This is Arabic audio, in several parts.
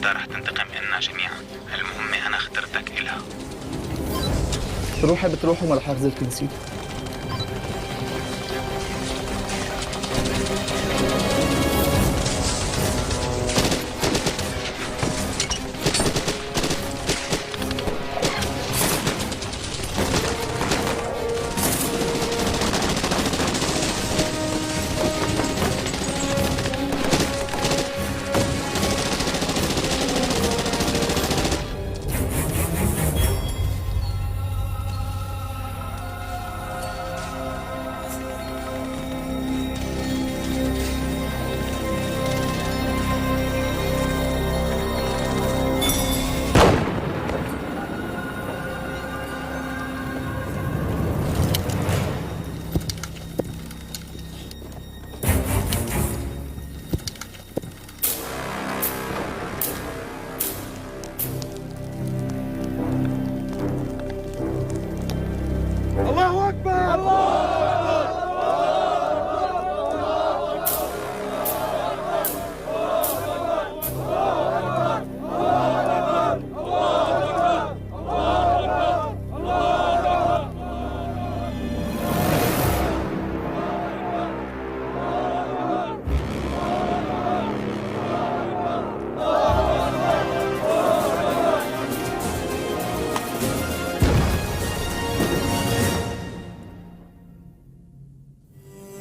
وحتى رح تنتقم منا جميعا. المهمة أنا اخترتك إلها. تروحي بتروحي وما رح أخذلك نسيت. الله أكبر!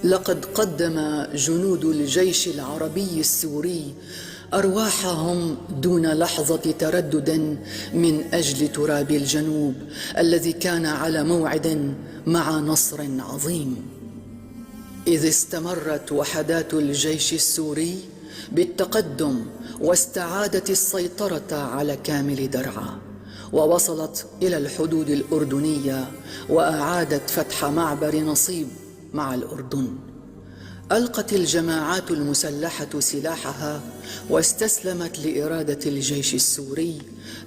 لقد قدم جنود الجيش العربي السوري أرواحهم دون لحظة تردد من أجل تراب الجنوب الذي كان على موعد مع نصر عظيم. إذ استمرت وحدات الجيش السوري بالتقدم واستعادت السيطرة على كامل درعا، ووصلت إلى الحدود الأردنية وأعادت فتح معبر نصيب مع الأردن. ألقت الجماعات المسلحة سلاحها واستسلمت لإرادة الجيش السوري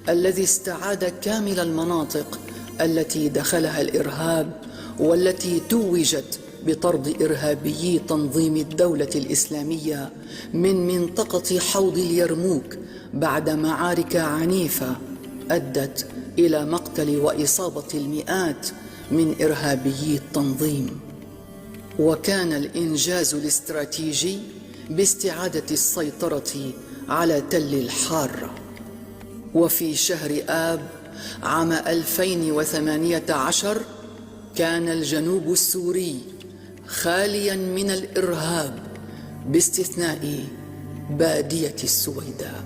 الذي استعاد كامل المناطق التي دخلها الإرهاب والتي توجت بطرد إرهابيي تنظيم الدولة الإسلامية من منطقة حوض اليرموك بعد معارك عنيفة أدت إلى مقتل وإصابة المئات من إرهابيي التنظيم. وكان الإنجاز الاستراتيجي باستعادة السيطرة على تل الحارة. وفي شهر آب عام 2018 كان الجنوب السوري خالياً من الإرهاب باستثناء بادية السويداء.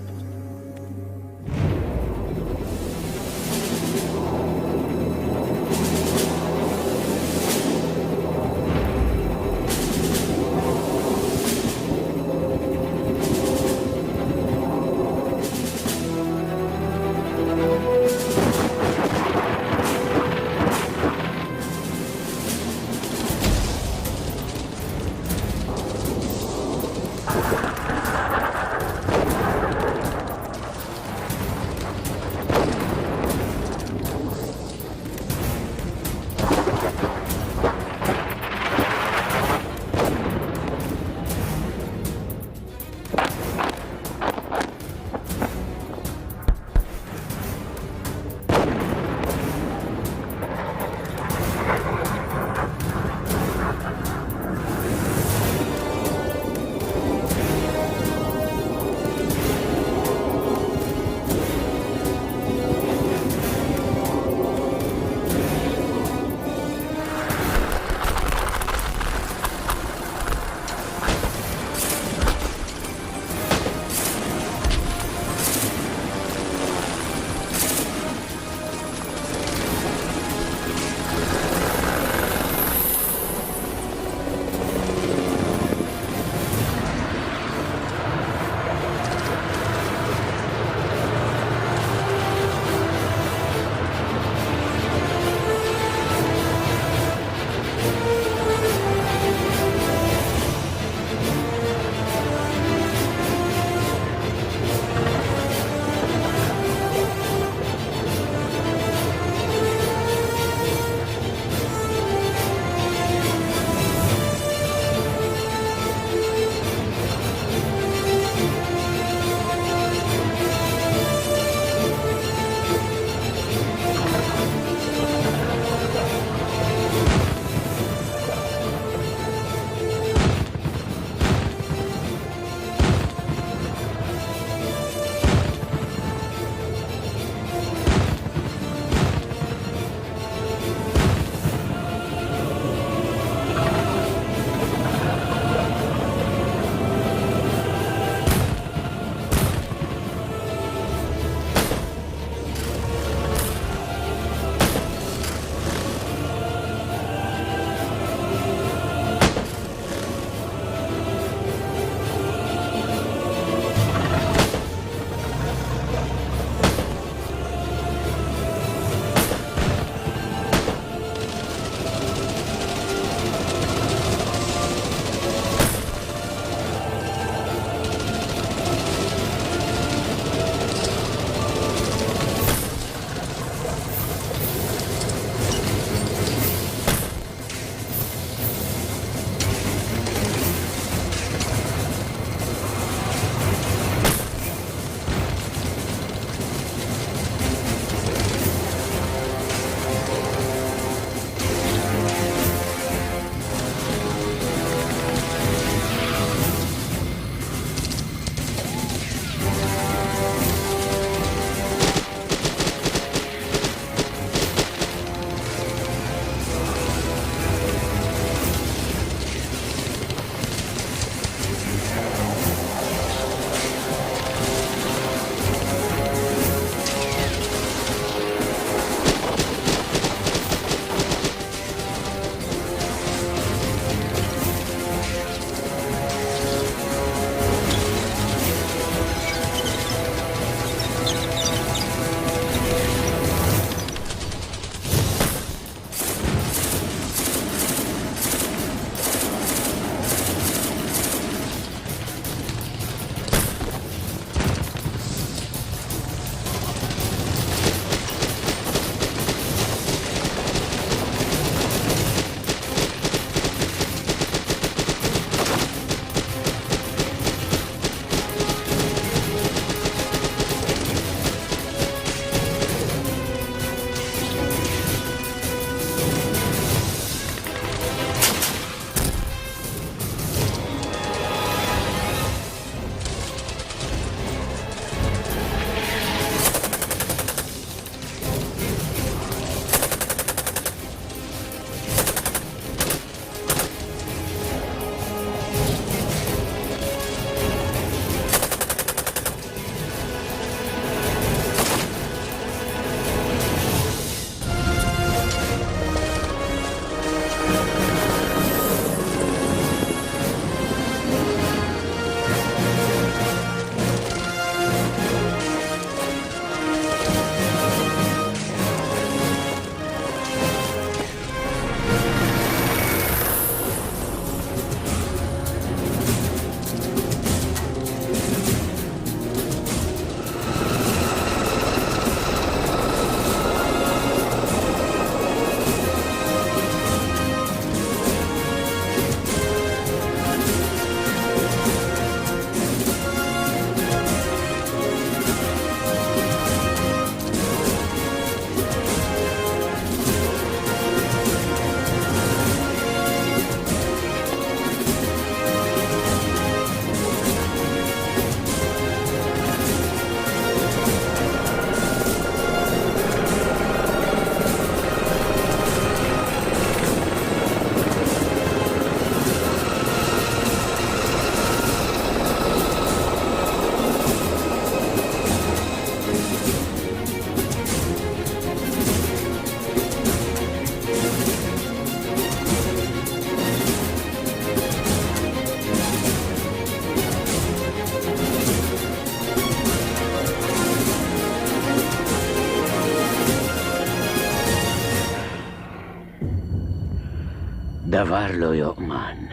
دافارلو يؤمن.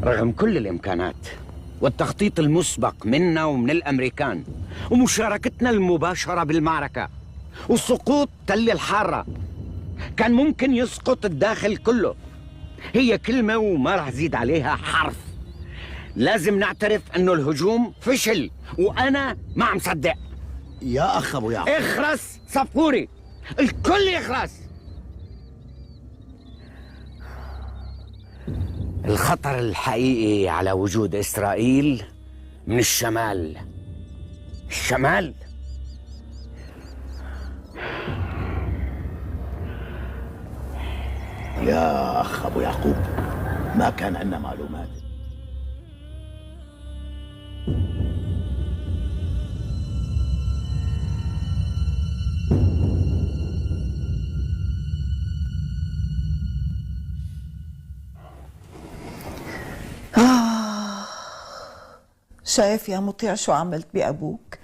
رغم كل الإمكانات والتخطيط المسبق منا ومن الأمريكان ومشاركتنا المباشرة بالمعركة وسقوط تل الحارة، كان ممكن يسقط الداخل كله. هي كلمة وما رح زيد عليها حرف. لازم نعترف انه الهجوم فشل، وانا ما عم صدق. يا أخ أبو يعقوب، اخرس صفوري، الكل يخرس. الخطر الحقيقي على وجود إسرائيل من الشمال. الشمال يا أخ أبو يعقوب، ما كان عندنا معلومات. شايف يا مطيع شو عملت بأبوك؟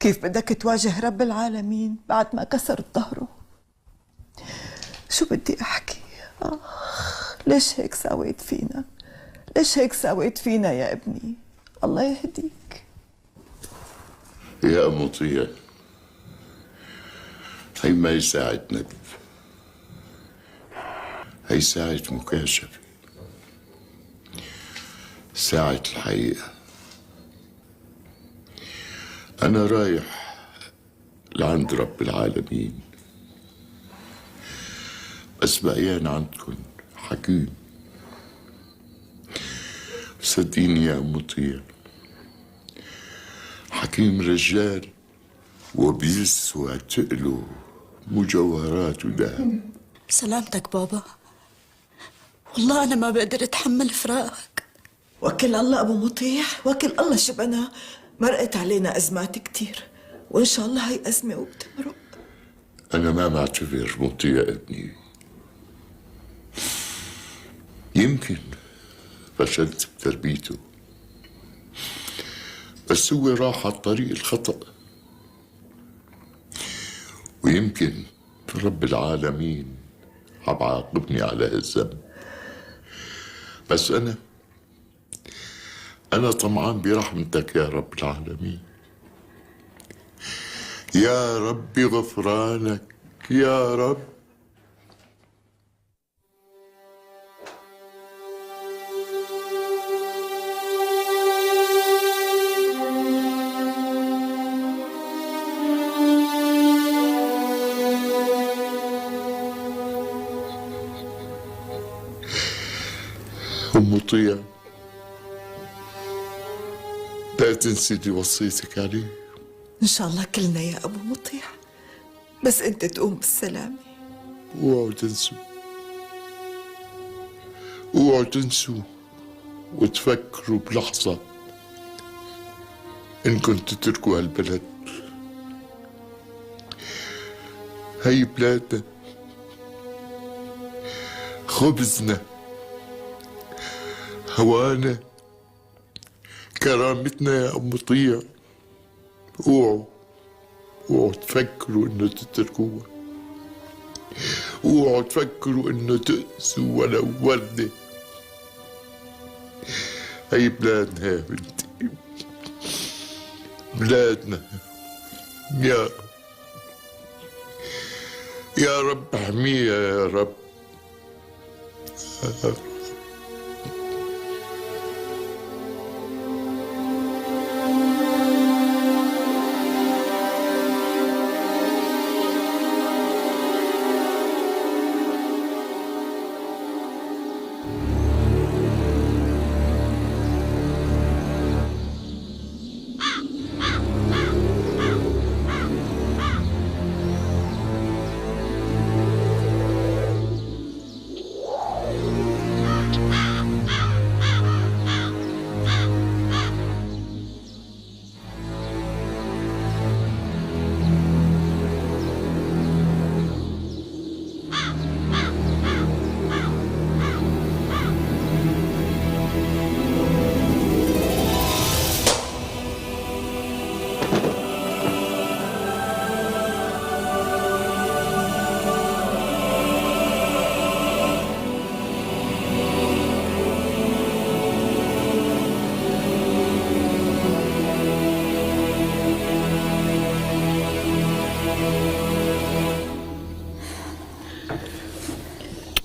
كيف بدك تواجه رب العالمين بعد ما كسر ظهره؟ شو بدي أحكي؟ ليش هيك سويت فينا؟ ليش هيك سويت فينا يا ابني؟ الله يهديك. يا مطيع، هي ما هي ساعة ندب، هي ساعة مكاشفة، ساعة الحقيقة. أنا رايح لعند رب العالمين، بس بقيان عندكن حكيم. صدقيني يا مطيع، حكيم رجال وبيسوى تقله مجوهرات وذهب. سلامتك بابا، والله أنا ما بقدر أتحمل فراقك. وكل الله أبو مطيع، وكل الله شبنا مرقت علينا أزمات كتير، وإن شاء الله هي أزمة وبتمرق. أنا ما بعتبر مطيع ابني، يمكن فشلت بتربيته، بس هو راح على الطريق الخطأ، ويمكن رب العالمين عم عاقبني على هالذنب. بس أنا طمعان برحمتك يا رب العالمين. يا رب غفرانك يا رب. أم مطيع، لا تنسي اللي وصيتك عليه. إن شاء الله كلنا يا أبو مطيع، بس أنت تقوم بالسلامة. اوعوا تنسوا، اوعوا تنسوا وتفكروا بلحظة إنكم تتركوا هالبلد. هي بلادنا، خبزنا، هوانا، كرامتنا يا أم مطيع. اوعوا تفكروا إنه تتركوها، اوعوا تفكروا إنه تأسوا ولو وردة. هي بلادنا يا بنتي، بلادنا. يا رب احميها يا رب.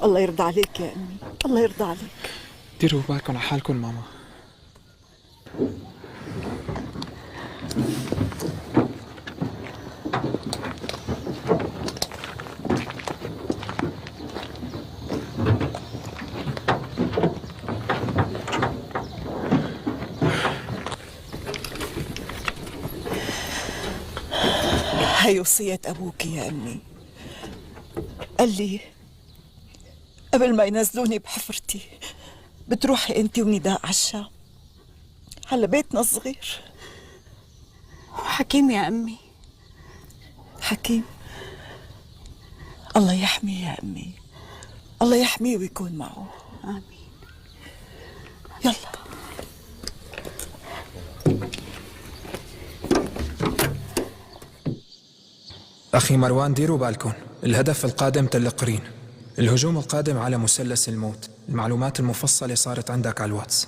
الله يرضى عليك يا أمي، الله يرضى عليك. ديروا بالكم على حالكم ماما. هي وصية أبوك يا أمي، قال لي قبل ما ينزلوني بحفرتي بتروحي أنت ونداء على الشام على بيتنا الصغير. وحكيم يا أمي؟ حكيم الله يحميه يا أمي، الله يحميه ويكون معه. آمين. يلا. أخي مروان ديروا بالكم، الهدف القادم تل قرين، الهجوم القادم على مثلث الموت. المعلومات المفصلة صارت عندك على الواتس.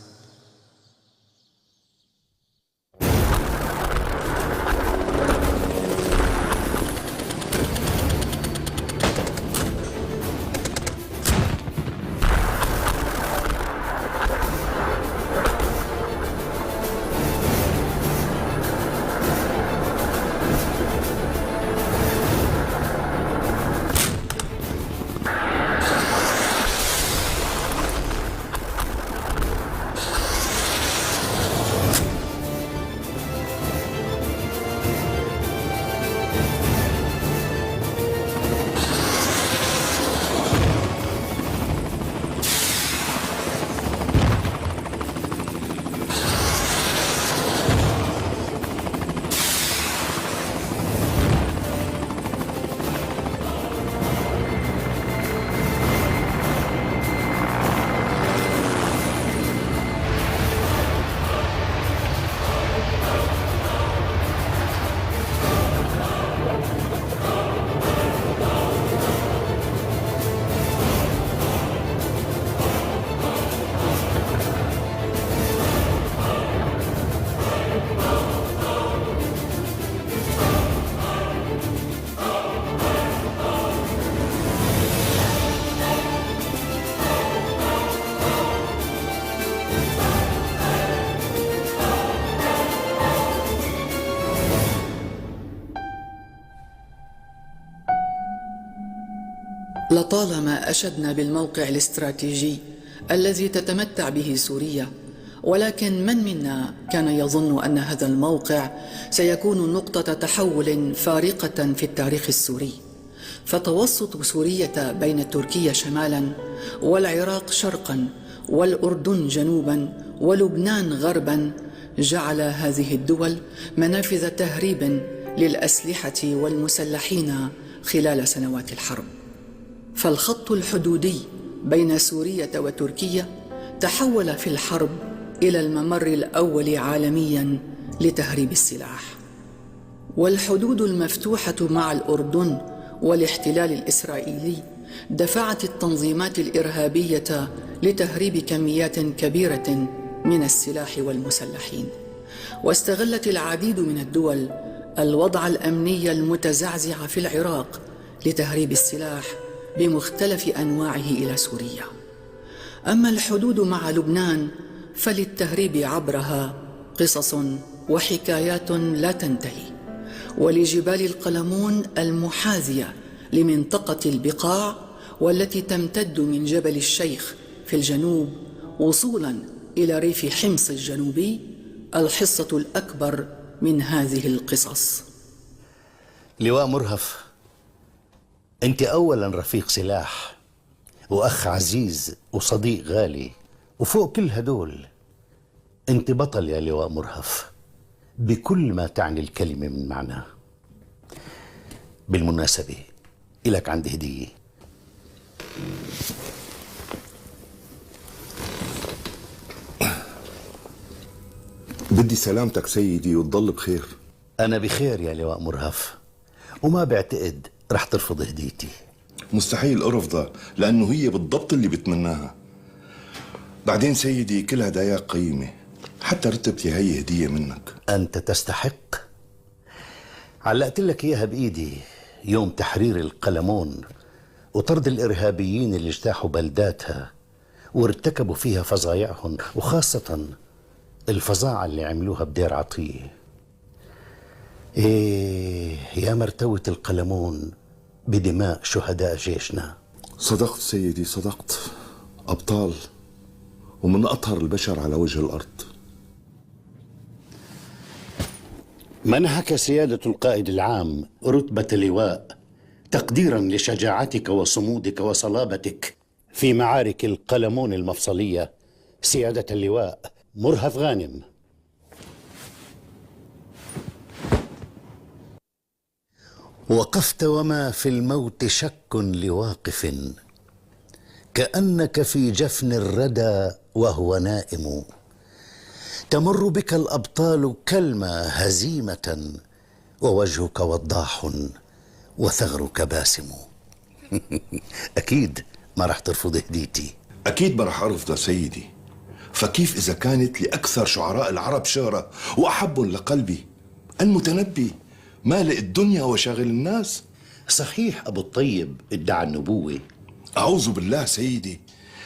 لطالما أشدنا بالموقع الاستراتيجي الذي تتمتع به سوريا، ولكن من منا كان يظن أن هذا الموقع سيكون نقطة تحول فارقة في التاريخ السوري؟ فتوسط سوريا بين تركيا شمالا والعراق شرقا والأردن جنوبا ولبنان غربا جعل هذه الدول منافذ تهريب للأسلحة والمسلحين خلال سنوات الحرب. فالخط الحدودي بين سوريا وتركيا تحول في الحرب إلى الممر الأول عالميا لتهريب السلاح. والحدود المفتوحة مع الأردن والاحتلال الإسرائيلي دفعت التنظيمات الإرهابية لتهريب كميات كبيرة من السلاح والمسلحين. واستغلت العديد من الدول الوضع الأمني المتزعزع في العراق لتهريب السلاح بمختلف أنواعه إلى سوريا. أما الحدود مع لبنان فللتهريب عبرها قصص وحكايات لا تنتهي. ولجبال القلمون المحاذية لمنطقة البقاع والتي تمتد من جبل الشيخ في الجنوب وصولا إلى ريف حمص الجنوبي الحصة الأكبر من هذه القصص. لواء مرهف، أنت أولا رفيق سلاح وأخ عزيز وصديق غالي، وفوق كل هدول أنت بطل يا لواء مرهف بكل ما تعني الكلمة من معنى. بالمناسبة إلك عندي هدية. بدي سلامتك سيدي وتضل بخير. أنا بخير يا لواء مرهف، وما بعتقد رح ترفض هديتي. مستحيل أرفضها لأنه هي بالضبط اللي بتمناها. بعدين سيدي كل هداياك قيمة، حتى رتبتي هي هدية منك. أنت تستحق. علقت لك إياها بإيدي يوم تحرير القلمون وطرد الإرهابيين اللي اجتاحوا بلداتها وارتكبوا فيها فظايعهم، وخاصة الفظاعة اللي عملوها بدير عطية. إيه يا مرتوة القلمون بدماء شهداء جيشنا. صدقت سيدي، صدقت. أبطال ومن أطهر البشر على وجه الأرض. منحك سيادة القائد العام رتبة اللواء تقديرا لشجاعتك وصمودك وصلابتك في معارك القلمون المفصلية سيادة اللواء مرهف غانم. وقفت وما في الموت شك لواقف، كأنك في جفن الردى وهو نائم، تمر بك الأبطال كالما هزيمة، ووجهك وضاح وثغرك باسم. أكيد ما رح ترفض هديتي. أكيد ما رح أرفضها سيدي، فكيف إذا كانت لأكثر شعراء العرب شهرة وأحب لقلبي المتنبي مالئ الدنيا وشاغل الناس. صحيح أبو الطيب ادعى النبوة. أعوذ بالله سيدي،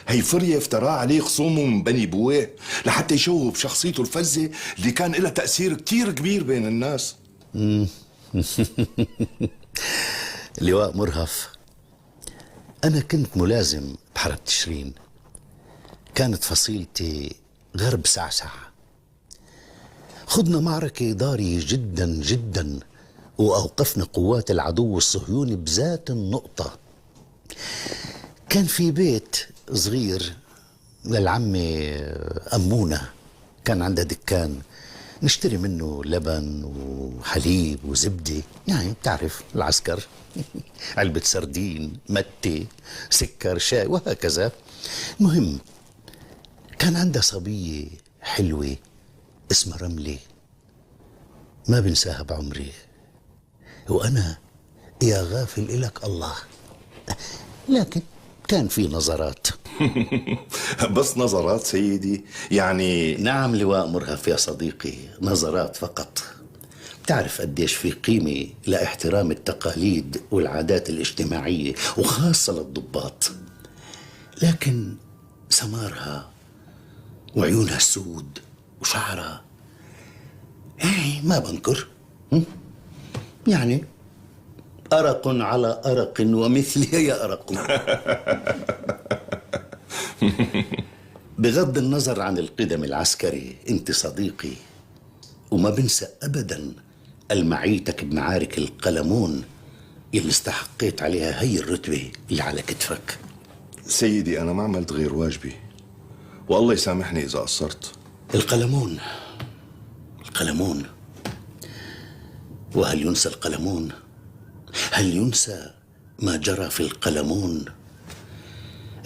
هي فرية افتراه عليه خصومه من بني بويه لحتى يشوه بشخصيته الفزة اللي كان لها تأثير كتير كبير بين الناس. لواء مرهف، أنا كنت ملازم بحرب تشرين، كانت فصيلتي غرب سعسع. خضنا معركة ضارية جدا جدا، وأوقفنا قوات العدو الصهيوني بذات النقطة. كان في بيت صغير للعمة أمونة، كان عندها دكان نشتري منه لبن وحليب وزبدة، يعني بتعرف العسكر. علبة سردين، متة، سكر، شاي، وهكذا. المهم كان عندها صبية حلوة اسمها رملة، ما بنساها بعمري. وأنا يا غافل إلك الله، لكن كان في نظرات. بس نظرات سيدي يعني؟ نعم لواء مرهف يا صديقي، نظرات فقط. بتعرف قديش في قيمة لاحترام التقاليد والعادات الاجتماعية وخاصة للضباط، لكن سمارها وعيونها السود وشعرها ما بنكر، يعني أرق على أرق ومثلي يا أرق. بغض النظر عن القدم العسكري، أنت صديقي، وما بنسى أبدا المعيتك بمعارك القلمون اللي استحقيت عليها هي الرتبة اللي على كتفك. سيدي أنا ما عملت غير واجبي، والله يسامحني إذا قصرت. القلمون، وهل ينسى القلمون؟ هل ينسى ما جرى في القلمون؟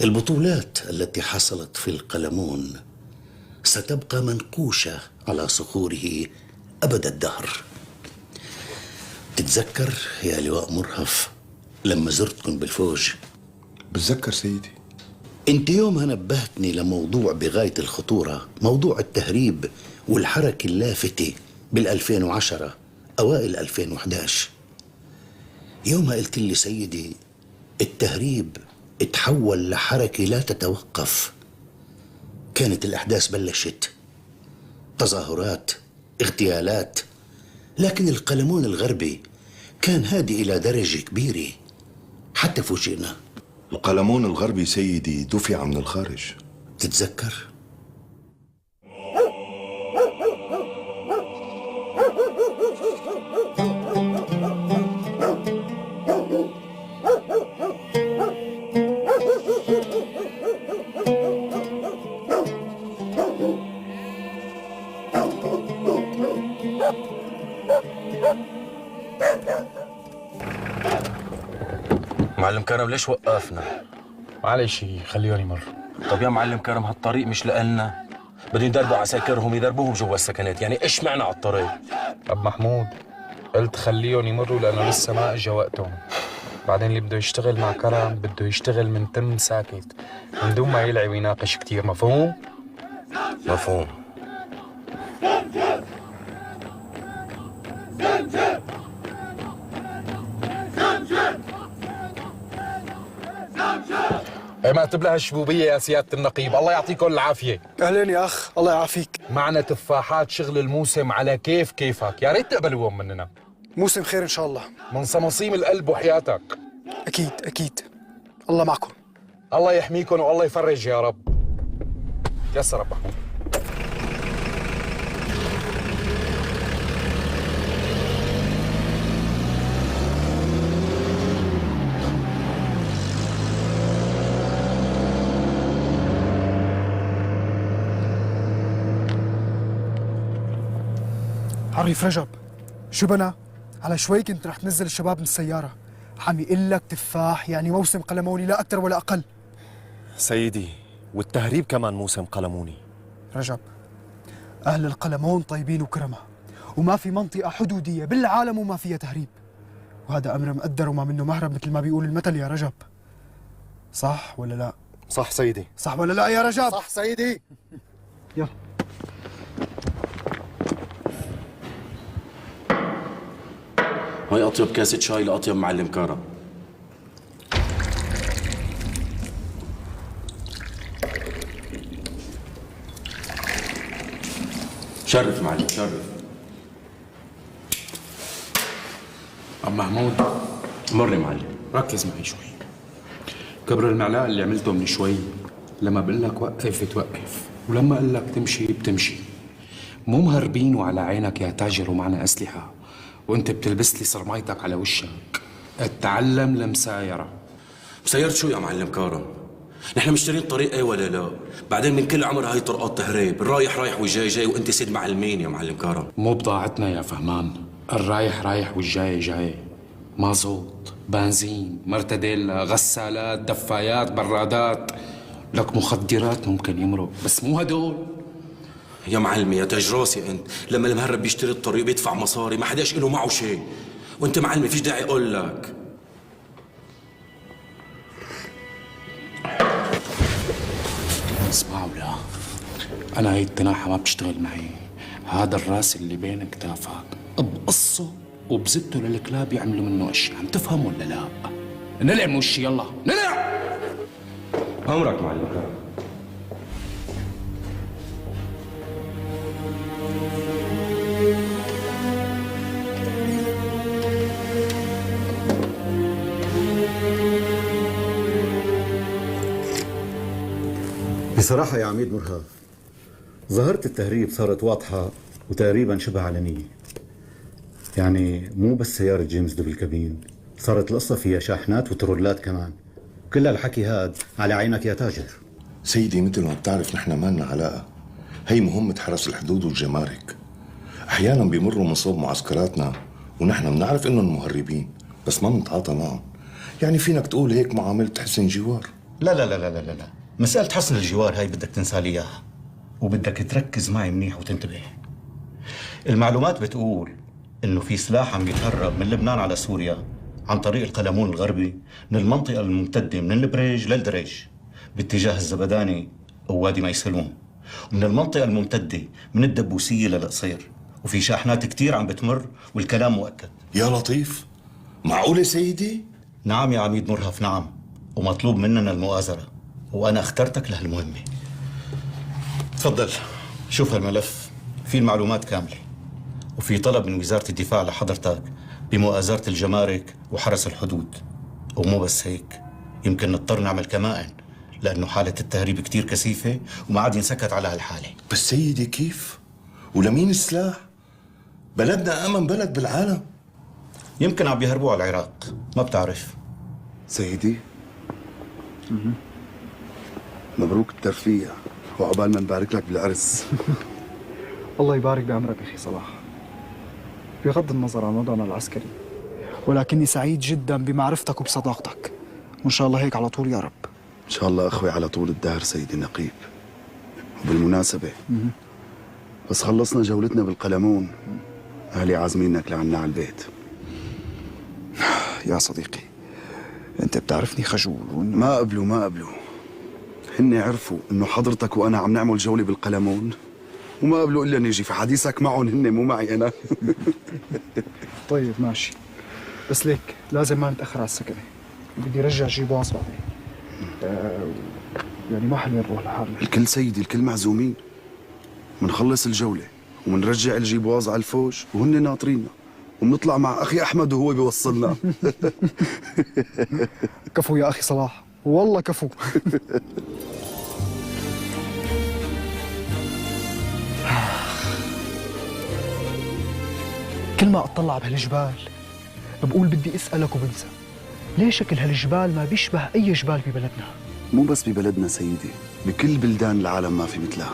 البطولات التي حصلت في القلمون ستبقى منقوشة على صخوره أبد الدهر. تتذكر يا لواء مرهف لما زرتكم بالفوج؟ بتذكر سيدي. انت يومها نبهتني لموضوع بغاية الخطورة، موضوع التهريب والحركة اللافتة بال2010 أوائل 2011. يومها قلت لي سيدي التهريب اتحول لحركة لا تتوقف. كانت الأحداث بلشت تظاهرات، اغتيالات، لكن القلمون الغربي كان هادي إلى درجة كبيرة حتى فوجئنا. القلمون الغربي سيدي دفع من الخارج. تتذكر؟ معلم كرم ليش وقفنا؟ معلش خليهم يمروا. طب يا معلم كرم هالطريق مش لإلنا، بدهم يدربوا عساكرهم يدربوهم جوا السكنات، يعني ايش معنى على الطريق؟ أب محمود قلت خليهم يمروا لأنه لسه ما اجى وقتهم. بعدين اللي بده يشتغل مع كرم بده يشتغل من تم ساكت من دون ما يلعب ويناقش كتير. مفهوم؟ مفهوم. ما اكتب لها الشبوبيه يا سياده النقيب، الله يعطيكم العافيه. اهلين يا اخ، الله يعافيك. معنا تفاحات شغل الموسم على كيفك، يا ريت تقبلوهم مننا. موسم خير ان شاء الله. من صمصيم القلب وحياتك. اكيد اكيد. الله معكم. الله يحميكم والله يفرج يا رب. يسر ابو محمود. عريف رجب، شو بنا؟ على شوي كنت رح تنزل الشباب من السيارة، عم يقول لك تفاح يعني موسم قلموني، لا أكثر ولا أقل. سيدي، والتهريب كمان موسم قلموني. رجب، أهل القلمون طيبين وكرمة، وما في منطقة حدودية بالعالم وما فيها تهريب، وهذا أمر مقدر وما منه مهرب مثل ما بيقول المثل يا رجب. صح ولا لا؟ صح سيدي. صح ولا لا يا رجب؟ صح سيدي. يلا. هاي أطيب كاسة شاي لأطيب معلم كارم. شرف معلم شرف. عم محمود، مرني معلم. ركز معي شوي. كبر المعلقه اللي عملته من شوي، لما بقول لك وقف بتوقف، ولما اقول لك تمشي بتمشي. مو مهربين وعلى عينك يا تاجر ومعنا اسلحه، وانت بتلبس لي صرمايتك على وشك. اتعلم المسايره. مسيرت شو يا معلم كارم؟ نحن مشترين طريق ايه ولا لا؟ بعدين من كل عمر هاي طرقات تهريب، الرايح رايح والجاي جاي، وانت سيد معلمين يا معلم كارم. مو بضاعتنا يا فهمان، الرايح رايح والجاي جاي. مازوت، بنزين، مرتديلا، غسالات، دفايات، برادات، لك مخدرات ممكن يمرق، بس مو هدول. يا معلمي يا تاج راسي انت، لما المهرب بيشتري الطريق بيدفع مصاري، ما حداش له معه شيء. وانت معلمي فيش داعي اقول لك. اسمعوا، لا انا هي التناحة ما بتشتغل معي. هذا الراس اللي بين كتافك بقصه وبزته للكلاب يعملوا منه اشياء، عم تفهم ولا لا؟ نلعب من وشي، يلا نلعب. امرك معلم كارم. بصراحة يا عميد مرهف، ظاهرة التهريب صارت واضحة وتقريبا شبه علنية. يعني مو بس سيارة جيمس دبل كابين، صارت القصة فيها شاحنات وترولات كمان. كل الحكي هاد على عينك يا تاجر. سيدي مثل ما بتعرف نحن ما لنا علاقة، هي مهمة حرس الحدود والجمارك. أحيانا بيمروا من صوب معسكراتنا ونحن بنعرف إنهم مهربين، بس ما بنتعاطى معهم. يعني فينك تقول هيك معاملة حسن جوار. لا لا لا لا لا لا، مسألة حسن الجوار هاي بدك تنسى لي إياها، وبدك تركز معي منيح وتنتبه. المعلومات بتقول إنه في سلاح عم يتهرب من لبنان على سوريا عن طريق القلمون الغربي، من المنطقة الممتدة من البريج للدريج باتجاه الزبداني ووادي ميسلون، ومن المنطقة الممتدة من الدبوسية للقصير. وفي شاحنات كتير عم بتمر والكلام مؤكد. يا لطيف، معقولة سيدي؟ نعم يا عميد مرهف، نعم، ومطلوب مننا المؤازرة، وأنا اخترتك لهالمهمة. تفضل شوف هالملف، فيه المعلومات كاملة، وفي طلب من وزارة الدفاع لحضرتك بمؤازرة الجمارك وحرس الحدود. ومو بس هيك، يمكن نضطر نعمل كمائن، لأنه حالة التهريب كتير كثيفة وما عاد ينسكت على هالحالة. بس سيدي كيف؟ ولمين السلاح؟ بلدنا أمن بلد بالعالم. يمكن عم بيهربوا على العراق، ما بتعرف. سيدي مبروك الترفيه، وعقبال ما نبارك لك بالعرس. الله يبارك بعمرك أخي صلاح. بغض النظر عن وضعنا العسكري، ولكني سعيد جدا بمعرفتك وبصداقتك، وإن شاء الله هيك على طول يا رب. إن شاء الله أخوي على طول الدهر سيدي النقيب. وبالمناسبة بس خلصنا جولتنا بالقلمون، أهلي عازمينك لعنا على البيت. يا صديقي أنت بتعرفني خجول ما قبلوا هن عرفوا إنه حضرتك وأنا عم نعمل جولة بالقلمون، وما قبلوا إلا نيجي في حديثك معهم هن، مو معي أنا. طيب ماشي، بس ليك لازم ما نتأخر على السكنة، بدي رجع جيب واصل بعدين. يعني ما حنين نروح لحالنا. الكل سيدي، الكل معزومين. منخلص الجولة ومنرجع الجيبواز على الفوج وهن ناطرينا، وبنطلع مع أخي أحمد وهو بيوصلنا. كفو يا أخي صلاح، والله كفو. كل ما أطلع بهالجبال بقول بدي أسألك وبنسى، ليش شكل هالجبال ما بيشبه أي جبال ببلدنا؟ مو بس ببلدنا سيدي، بكل بلدان العالم ما في مثلها.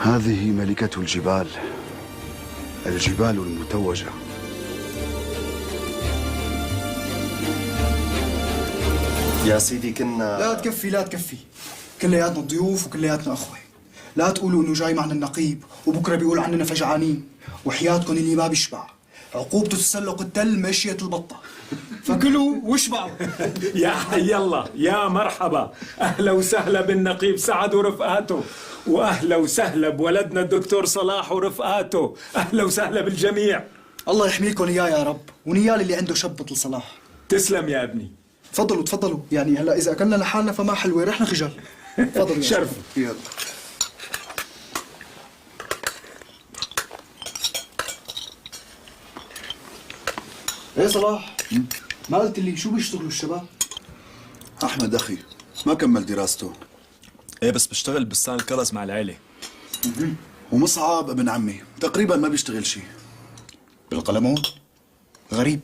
هذه ملكة الجبال، الجبال المتوجة. يا سيدي كنا لا تكفي لا تكفي، كلياتنا ضيوف وكلياتنا أخوة. لا تقولوا إنه جاي معنا النقيب وبكرة بيقول عننا فجعانين، وحياتكم اللي ما بيشبع عقوبته تسلق التل مشية البطة، فكلوا واشبعوا. يا حي الله، يا مرحبا، أهلا وسهلا بالنقيب سعد ورفقاته، وأهلا وسهلا بولدنا الدكتور صلاح ورفقاته، أهلا وسهلا بالجميع. الله يحميكم إياه يا رب، ونيال اللي عنده شب مثل صلاح. تسلم يا ابني. تفضلوا تفضلوا، يعني هلا إذا أكلنا لحالنا فما حلوة، رحنا خجل. تفضلوا. شرف. يلا. ايه صلاح، ما قلت لي شو بيشتغلوا الشباب؟ أحمد أخي ما كمل دراسته. ايه بس بشتغل بستان الكرز مع العيلة. ومصعب ابن عمي تقريبا ما بيشتغل شيء. بالقلمون؟ غريب،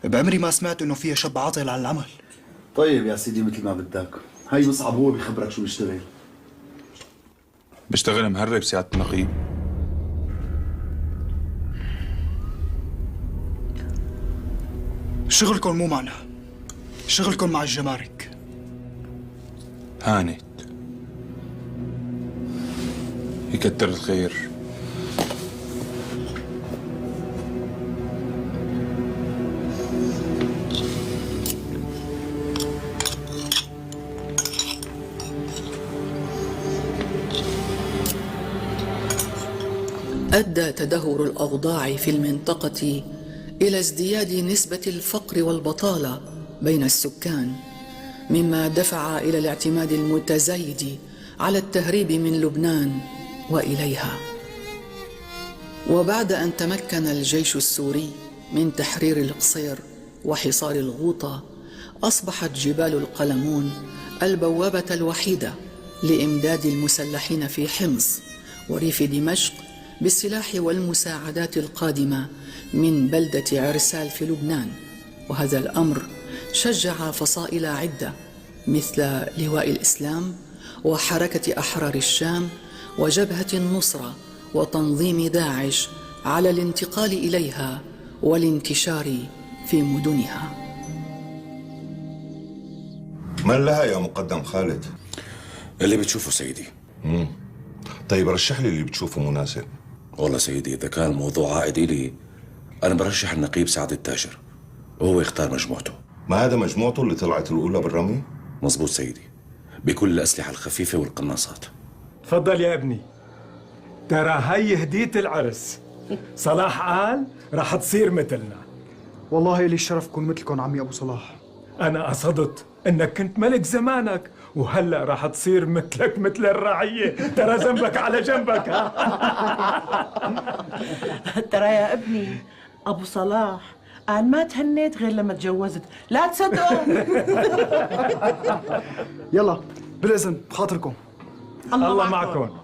بعمري ما سمعت انه فيها شاب عاطل على العمل. طيب يا سيدي مثل ما بدك، هاي مصعب هو بيخبرك شو بيشتغل. بشتغل مهرب سيادة النقيب. شغلكم مو معنا، شغلكم مع الجمارك. هانت يكتر الخير. أدى تدهور الأوضاع في المنطقة إلى ازدياد نسبة الفقر والبطالة بين السكان، مما دفع إلى الاعتماد المتزايد على التهريب من لبنان وإليها. وبعد أن تمكن الجيش السوري من تحرير القصير وحصار الغوطة، أصبحت جبال القلمون البوابة الوحيدة لإمداد المسلحين في حمص وريف دمشق بالسلاح والمساعدات القادمة من بلدة عرسال في لبنان. وهذا الأمر شجع فصائل عدة مثل لواء الإسلام وحركة أحرار الشام وجبهة النصرة وتنظيم داعش على الانتقال إليها والانتشار في مدنها. من لها يا مقدم خالد؟ اللي بتشوفه سيدي. طيب رشح لي اللي بتشوفه مناسب. والله سيدي إذا كان الموضوع عائد إلي أنا برشح النقيب سعد التاجر وهو يختار مجموعته. ما هذا مجموعته اللي طلعت الأولى بالرمي؟ مزبوط سيدي، بكل الأسلحة الخفيفة والقناصات. تفضل يا ابني، ترى هي هدية العرس. صلاح قال رح تصير مثلنا. والله لي الشرف كون مثلكم عمي أبو صلاح. أنا قصدت إنك كنت ملك زمانك وهلأ رح تصير مثلك مثل الرعية، ترى ذنبك على جنبك. ترى يا ابني أبو صلاح قال ما تهنيت غير لما تجوزت، لا تصدقوا. يلا بالإذن بخاطركم. الله معكم.